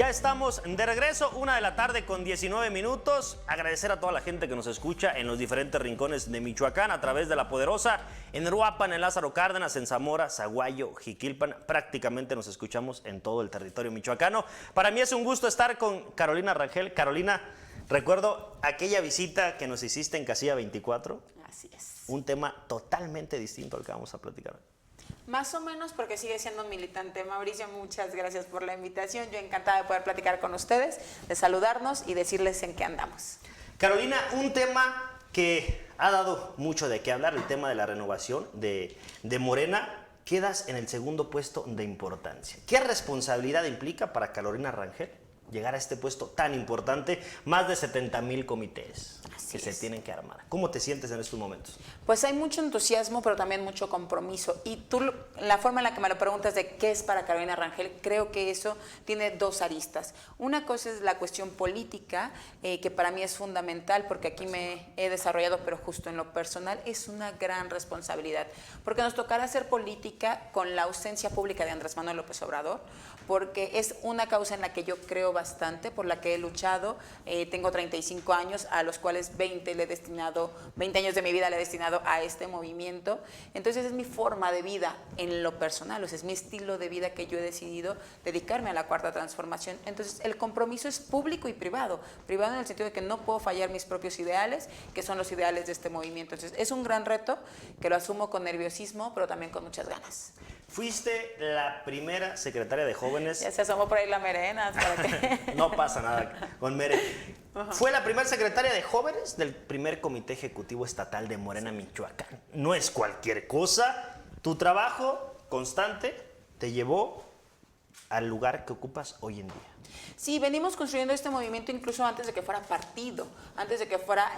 Ya estamos de regreso, 1:00 con 19 minutos. Agradecer a toda la gente que nos escucha en los diferentes rincones de Michoacán a través de La Poderosa, en Uruapan, en Lázaro Cárdenas, en Zamora, Zaguayo, Jiquilpan. Prácticamente nos escuchamos en todo el territorio michoacano. Para mí es un gusto estar con Carolina Rangel. Carolina, recuerdo aquella visita que nos hiciste en Casilla 24. Así es. Un tema totalmente distinto al que vamos a platicar. Más o menos, porque sigue siendo un militante. Mauricio, muchas gracias por la invitación. Yo encantada de poder platicar con ustedes, de saludarnos y decirles en qué andamos. Carolina, un tema que ha dado mucho de qué hablar, el tema de la renovación de Morena. Quedas en el segundo puesto de importancia. ¿Qué responsabilidad implica para Carolina Rangel llegar a este puesto tan importante? Más de 70,000 comités que se tienen que armar. ¿Cómo te sientes en estos momentos? Pues hay mucho entusiasmo, pero también mucho compromiso. Y tú, la forma en la que me lo preguntas de qué es para Carolina Rangel, creo que eso tiene dos aristas. Una cosa es la cuestión política, que para mí es fundamental, porque aquí me he desarrollado, pero justo en lo personal es una gran responsabilidad. Porque nos tocará hacer política con la ausencia pública de Andrés Manuel López Obrador, porque es una causa en la que yo creo bastante, por la que he luchado. Tengo 35 años, a los cuales 20 años de mi vida le he destinado a este movimiento. Entonces es mi forma de vida en lo personal, o sea, es mi estilo de vida que yo he decidido dedicarme a la cuarta transformación. Entonces el compromiso es público y privado. Privado en el sentido de que no puedo fallar mis propios ideales, que son los ideales de este movimiento. Entonces es un gran reto que lo asumo con nerviosismo, pero también con muchas ganas. Fuiste la primera secretaria de jóvenes. Ya se asomó por ahí la Merena. No pasa nada con Mere. Fue la primera secretaria de jóvenes del primer comité ejecutivo estatal de Morena, Michoacán. No es cualquier cosa. Tu trabajo constante te llevó al lugar que ocupas hoy en día. Sí, venimos construyendo este movimiento incluso antes de que fuera partido, antes de que fuera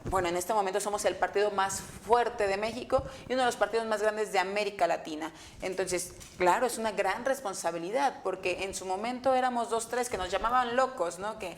bueno, en este momento somos el partido más fuerte de México y uno de los partidos más grandes de América Latina. Entonces, claro, es una gran responsabilidad, porque en su momento éramos 2, 3 que nos llamaban locos, ¿no? Que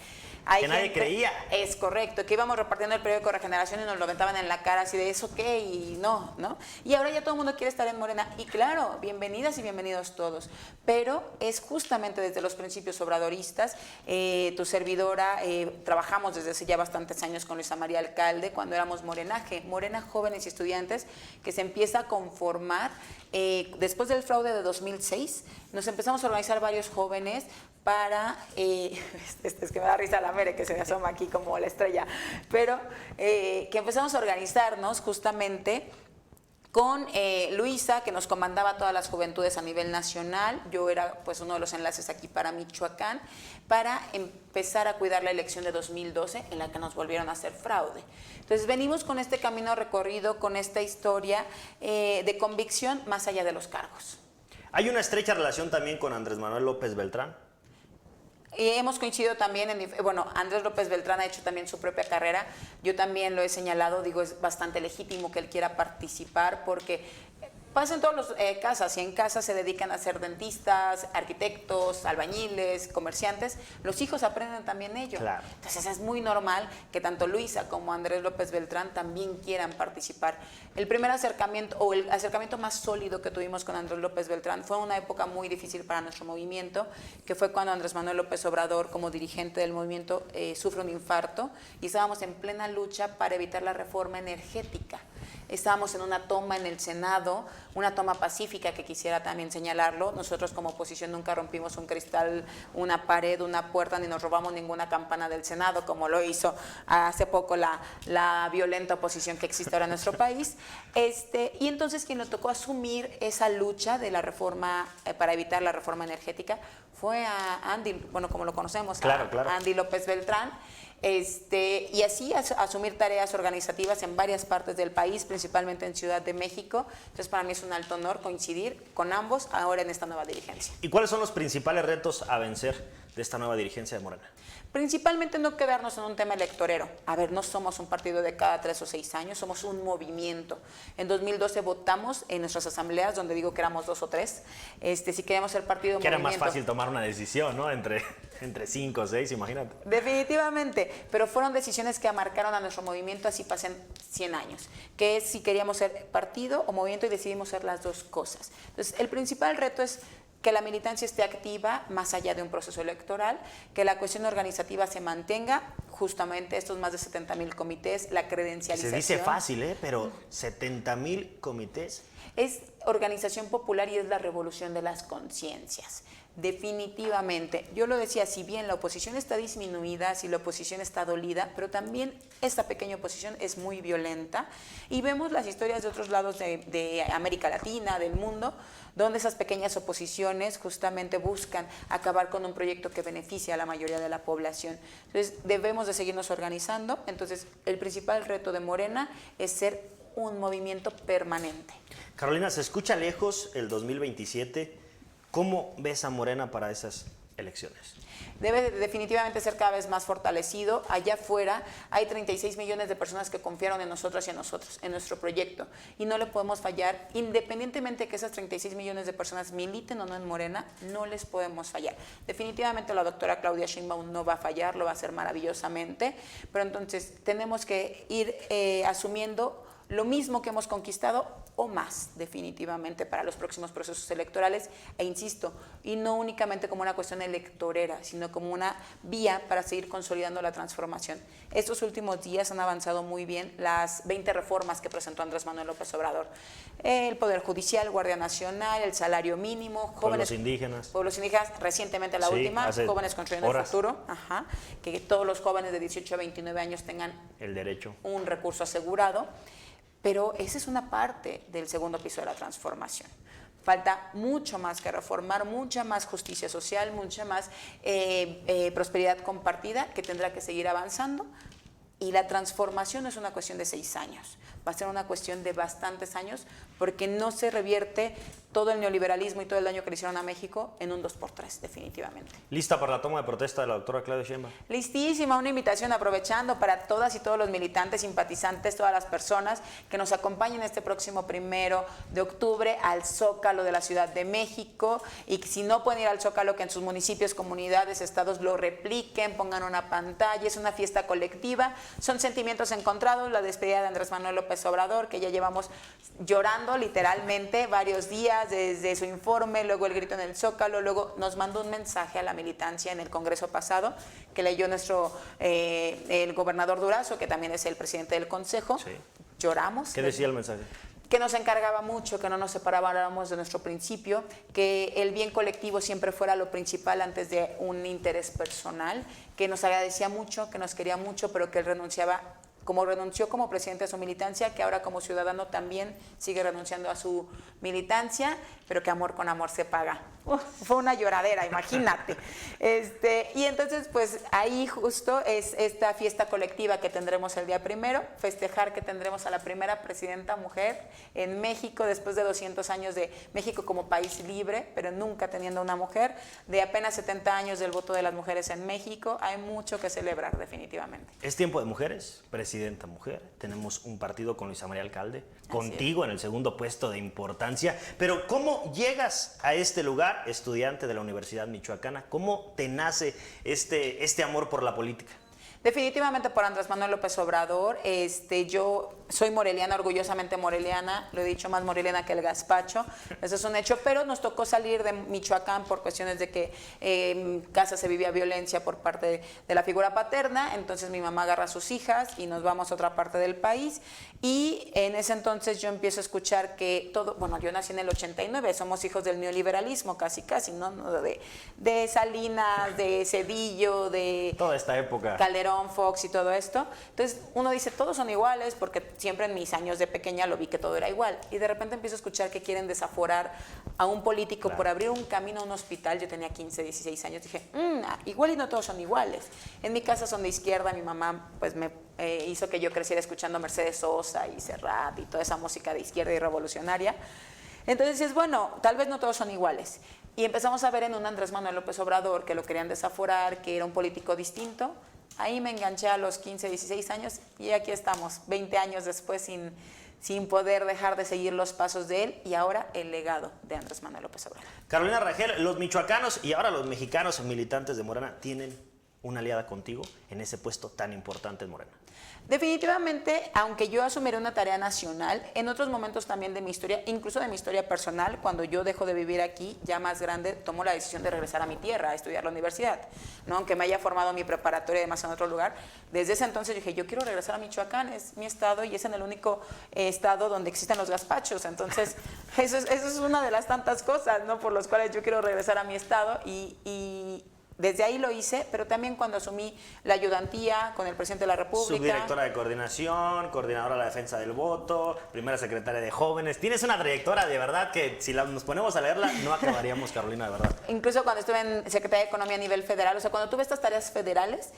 nadie creía. Es correcto, que íbamos repartiendo el periódico Regeneración y nos lo aventaban en la cara así de ¿eso qué? Y no. Y ahora ya todo el mundo quiere estar en Morena. Y claro, bienvenidas y bienvenidos todos. Pero es justamente desde los principios obradoristas. Tu servidora, trabajamos desde hace ya bastantes años con Luisa María Alcalde, cuando éramos Morena Jóvenes y Estudiantes, que se empieza a conformar después del fraude de 2006. Nos empezamos a organizar varios jóvenes para, es que me da risa la Mere que se me asoma aquí como la estrella, pero que empezamos a organizarnos justamente con Luisa, que nos comandaba todas las juventudes a nivel nacional. Yo era pues uno de los enlaces aquí para Michoacán, para empezar a cuidar la elección de 2012 en la que nos volvieron a hacer fraude. Entonces venimos con este camino recorrido, con esta historia de convicción más allá de los cargos. Hay una estrecha relación también con Andrés Manuel López Beltrán. Y hemos coincidido también Andrés López Beltrán ha hecho también su propia carrera. Yo también lo he señalado, digo, es bastante legítimo que él quiera participar, porque pasa en todas las casas, y en casa se dedican a ser dentistas, arquitectos, albañiles, comerciantes. Los hijos aprenden también ello. Claro. Entonces es muy normal que tanto Luisa como Andrés López Beltrán también quieran participar. El primer acercamiento, o el acercamiento más sólido que tuvimos con Andrés López Beltrán, fue una época muy difícil para nuestro movimiento, que fue cuando Andrés Manuel López Obrador, como dirigente del movimiento, sufre un infarto, y estábamos en plena lucha para evitar la reforma energética. Estábamos en una toma en el Senado, una toma pacífica, que quisiera también señalarlo. Nosotros como oposición nunca rompimos un cristal, una pared, una puerta, ni nos robamos ninguna campana del Senado, como lo hizo hace poco la violenta oposición que existe ahora en nuestro país. Y entonces quien nos tocó asumir esa lucha de la reforma, para evitar la reforma energética, fue a Andy, bueno, como lo conocemos, claro. Andy López Beltrán. Y así asumir tareas organizativas en varias partes del país, principalmente en Ciudad de México. Entonces para mí es un alto honor coincidir con ambos ahora en esta nueva dirigencia. ¿Y cuáles son los principales retos a vencer de esta nueva dirigencia de Morena? Principalmente no quedarnos en un tema electorero. A ver, no somos un partido de cada 3 o 6 años, somos un movimiento. En 2012 votamos en nuestras asambleas, donde digo que éramos 2 o 3, si queríamos ser partido o que movimiento. Era más fácil tomar una decisión, ¿no? Entre 5 o 6, imagínate. Definitivamente, pero fueron decisiones que marcaron a nuestro movimiento, así pasen 100 años, que es si queríamos ser partido o movimiento, y decidimos ser las dos cosas. Entonces, el principal reto es que la militancia esté activa más allá de un proceso electoral, que la cuestión organizativa se mantenga, justamente estos más de 70,000 comités, la credencialización. Se dice fácil, pero 70,000 comités. Es organización popular y es la revolución de las conciencias. Definitivamente. Yo lo decía, si bien la oposición está disminuida, si la oposición está dolida, pero también esta pequeña oposición es muy violenta y vemos las historias de otros lados de América Latina, del mundo, donde esas pequeñas oposiciones justamente buscan acabar con un proyecto que beneficia a la mayoría de la población. Entonces, debemos de seguirnos organizando. Entonces, el principal reto de Morena es ser un movimiento permanente. Carolina, se escucha lejos el 2027. ¿Cómo ves a Morena para esas elecciones? Debe definitivamente ser cada vez más fortalecido. Allá afuera hay 36 millones de personas que confiaron en nosotras y en nosotros, en nuestro proyecto. Y no le podemos fallar, independientemente de que esas 36 millones de personas militen o no en Morena, no les podemos fallar. Definitivamente la doctora Claudia Sheinbaum no va a fallar, lo va a hacer maravillosamente. Pero entonces tenemos que ir asumiendo lo mismo que hemos conquistado o más, definitivamente, para los próximos procesos electorales. E insisto, y no únicamente como una cuestión electorera, sino como una vía para seguir consolidando la transformación. Estos últimos días han avanzado muy bien las 20 reformas que presentó Andrés Manuel López Obrador. El Poder Judicial, Guardia Nacional, el salario mínimo, jóvenes, pueblos indígenas, recientemente la última, Jóvenes Construyendo el Futuro, que todos los jóvenes de 18 a 29 años tengan el derecho, un recurso asegurado. Pero esa es una parte del segundo piso de la transformación. Falta mucho más que reformar, mucha más justicia social, mucha más prosperidad compartida que tendrá que seguir avanzando. Y la transformación no es una cuestión de 6 años, va a ser una cuestión de bastantes años, porque no se revierte todo el neoliberalismo y todo el daño que le hicieron a México en un 2x3, definitivamente. ¿Lista para la toma de protesta de la doctora Claudia Sheinbaum? Listísima, una invitación aprovechando para todas y todos los militantes, simpatizantes, todas las personas que nos acompañen este próximo 1 de octubre al Zócalo de la Ciudad de México, y que si no pueden ir al Zócalo, que en sus municipios, comunidades, estados lo repliquen, pongan una pantalla. Es una fiesta colectiva, son sentimientos encontrados, la despedida de Andrés Manuel López Obrador, que ya llevamos llorando literalmente varios días desde su informe, luego el grito en el Zócalo, luego nos mandó un mensaje a la militancia en el Congreso pasado, que leyó el gobernador Durazo, que también es el presidente del Consejo. Sí. Lloramos. ¿Qué decía el mensaje? Que nos encargaba mucho, que no nos separáramos de nuestro principio, que el bien colectivo siempre fuera lo principal antes de un interés personal, que nos agradecía mucho, que nos quería mucho, pero que él renunció como presidente a su militancia, que ahora como ciudadano también sigue renunciando a su militancia, pero que amor con amor se paga. Fue una lloradera, imagínate. Y entonces, pues ahí justo es esta fiesta colectiva que tendremos el día 1, festejar que tendremos a la primera presidenta mujer en México, después de 200 años de México como país libre, pero nunca teniendo una mujer, de apenas 70 años del voto de las mujeres en México. Hay mucho que celebrar, definitivamente. Es tiempo de mujeres, presidenta mujer, tenemos un partido con Luisa María Alcalde, contigo en el segundo puesto de importancia, pero ¿cómo llegas a este lugar, estudiante de la Universidad Michoacana? ¿Cómo te nace este amor por la política? Definitivamente por Andrés Manuel López Obrador. Yo soy moreliana, orgullosamente moreliana, lo he dicho, más moreliana que el gazpacho, eso es un hecho, pero nos tocó salir de Michoacán por cuestiones de que en casa se vivía violencia por parte de la figura paterna. Entonces mi mamá agarra a sus hijas y nos vamos a otra parte del país, y en ese entonces yo empiezo a escuchar que yo nací en el 89, somos hijos del neoliberalismo casi, ¿no? De Salinas, de Cedillo, de toda esta época, Calderón, Fox y todo esto. Entonces uno dice, todos son iguales, porque siempre en mis años de pequeña lo vi que todo era igual, y de repente empiezo a escuchar que quieren desaforar a un político por abrir un camino a un hospital. Yo tenía 15, 16 años, dije, igual y no todos son iguales. En mi casa son de izquierda, mi mamá pues me hizo que yo creciera escuchando Mercedes Sosa y Serrat y toda esa música de izquierda y revolucionaria. Entonces dices, bueno, tal vez no todos son iguales. Y empezamos a ver en un Andrés Manuel López Obrador que lo querían desaforar, que era un político distinto. Ahí me enganché a los 15, 16 años y aquí estamos, 20 años después, sin poder dejar de seguir los pasos de él, y ahora el legado de Andrés Manuel López Obrador. Carolina Rangel, los michoacanos y ahora los mexicanos militantes de Morena tienen una aliada contigo en ese puesto tan importante en Morena. Definitivamente, aunque yo asumiré una tarea nacional, en otros momentos también de mi historia, incluso de mi historia personal, cuando yo dejo de vivir aquí, ya más grande, tomo la decisión de regresar a mi tierra, a estudiar la universidad, ¿no? Aunque me haya formado mi preparatoria y demás en otro lugar, desde ese entonces dije, yo quiero regresar a Michoacán, es mi estado y es en el único estado donde existen los gazpachos, entonces eso es una de las tantas cosas, ¿no? Por las cuales yo quiero regresar a mi estado y desde ahí lo hice, pero también cuando asumí la ayudantía con el presidente de la República. Subdirectora de coordinación, coordinadora de la defensa del voto, primera secretaria de jóvenes. Tienes una trayectoria de verdad que si nos ponemos a leerla no acabaríamos, Carolina, de verdad. Incluso cuando estuve en Secretaría de Economía a nivel federal, o sea, cuando tuve estas tareas federales,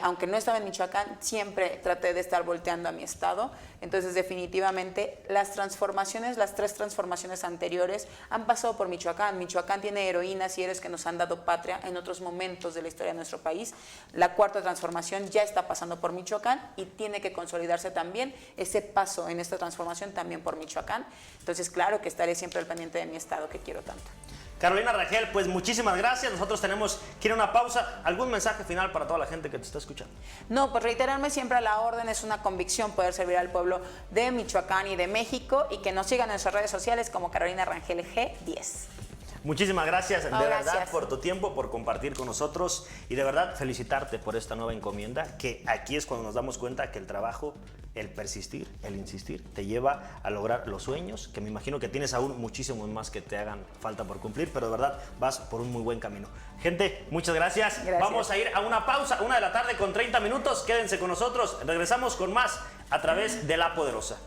aunque no estaba en Michoacán, siempre traté de estar volteando a mi estado. Entonces, definitivamente, las transformaciones, las 3 transformaciones anteriores han pasado por Michoacán. Michoacán tiene heroínas y héroes que nos han dado patria en otros momentos de la historia de nuestro país. La 4ª transformación ya está pasando por Michoacán y tiene que consolidarse también ese paso en esta transformación también por Michoacán. Entonces, claro que estaré siempre al pendiente de mi estado que quiero tanto. Carolina Rangel, pues muchísimas gracias. Nosotros tenemos que ir a una pausa. ¿Algún mensaje final para toda la gente que te está escuchando? No, pues reiterarme siempre a la orden. Es una convicción poder servir al pueblo de Michoacán y de México y que nos sigan en nuestras redes sociales como Carolina Rangel G10. Muchísimas gracias, de verdad, gracias por tu tiempo, por compartir con nosotros y de verdad felicitarte por esta nueva encomienda, que aquí es cuando nos damos cuenta que el trabajo, el persistir, el insistir, te lleva a lograr los sueños, que me imagino que tienes aún muchísimos más que te hagan falta por cumplir, pero de verdad vas por un muy buen camino. Gente, muchas gracias. Vamos a ir a una pausa, 1 de la tarde con 30 minutos. Quédense con nosotros, regresamos con más a través de La Poderosa.